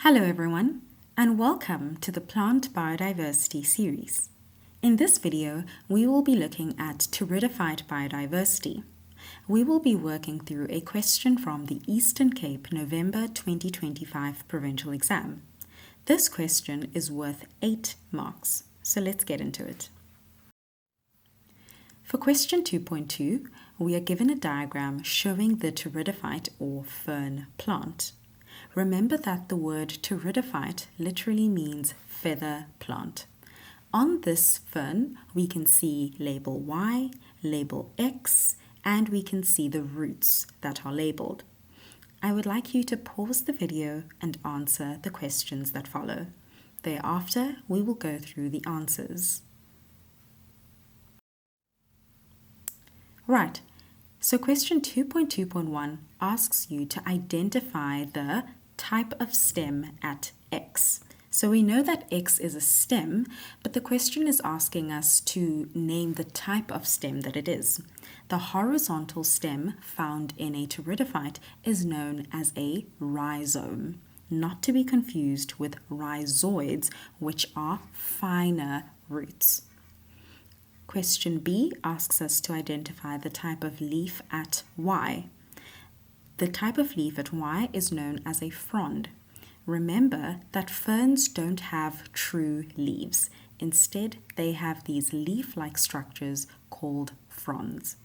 Hello everyone, and welcome to the Plant Biodiversity series. In this video, we will be looking at Pteridophyte biodiversity. We will be working through a question from the Eastern Cape November 2025 Provincial exam. This question is worth 8 marks, so let's get into it. For question 2.2, we are given a diagram showing the Pteridophyte or fern plant. Remember that the word Pteridophyte literally means feather plant. On this fern, we can see label Y, label X, and we can see the roots that are labeled. I would like you to pause the video and answer the questions that follow. Thereafter, we will go through the answers. Right, so question 2.2.1 asks you to identify the type of stem at X. So we know that X is a stem, but the question is asking us to name the type of stem that it is. The horizontal stem found in a pteridophyte is known as a rhizome, not to be confused with rhizoids, which are finer roots. Question B asks us to identify the type of leaf at Y. The type of leaf at Y is known as a frond. Remember that ferns don't have true leaves. Instead, they have these leaf-like structures called fronds.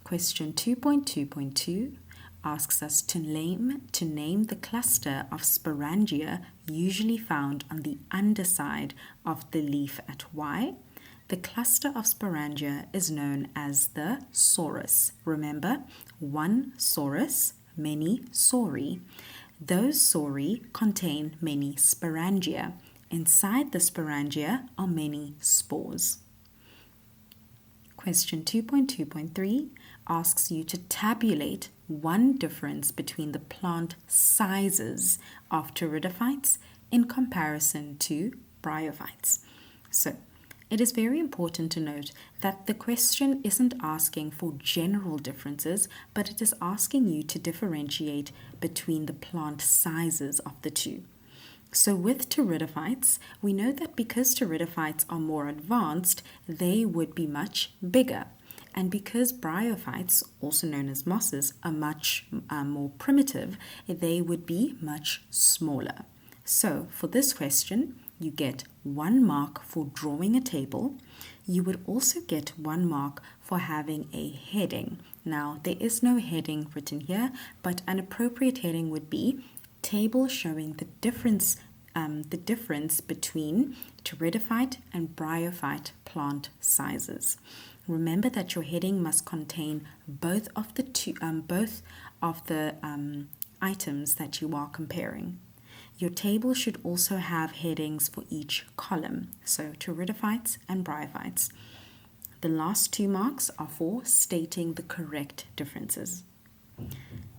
Question 2.2.2 asks us to name the cluster of sporangia usually found on the underside of the leaf at Y. The cluster of sporangia is known as the sorus. Remember, one sorus, many sori. Those sori contain many sporangia. Inside the sporangia are many spores. Question 2.2.3 asks you to tabulate one difference between the plant sizes of pteridophytes in comparison to bryophytes. So, it is very important to note that the question isn't asking for general differences, but it is asking you to differentiate between the plant sizes of the two. So with pteridophytes, we know that because pteridophytes are more advanced, they would be much bigger. And because bryophytes, also known as mosses, are much more primitive, they would be much smaller. So for this question, you get 1 mark for drawing a table. You would also get 1 mark for having a heading. Now, there is no heading written here, but an appropriate heading would be table showing the difference between pteridophyte and bryophyte plant sizes. Remember that your heading must contain both of the items that you are comparing. Your table should also have headings for each column, so pteridophytes and bryophytes. The last 2 marks are for stating the correct differences.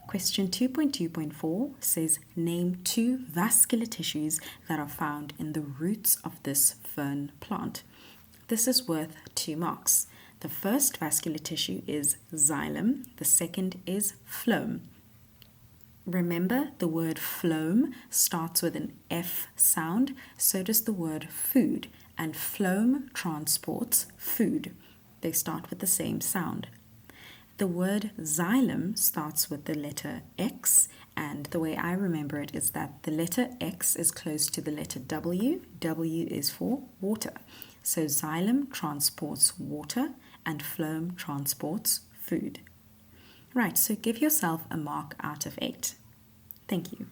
Question 2.2.4 says, name 2 vascular tissues that are found in the roots of this fern plant. This is worth 2 marks. The first vascular tissue is xylem, the second is phloem. Remember, the word phloem starts with an F sound, so does the word food, and phloem transports food. They start with the same sound. The word xylem starts with the letter X, and the way I remember it is that the letter X is close to the letter W. W is for water. So xylem transports water, and phloem transports food. Right, so give yourself a mark out of 8. Thank you.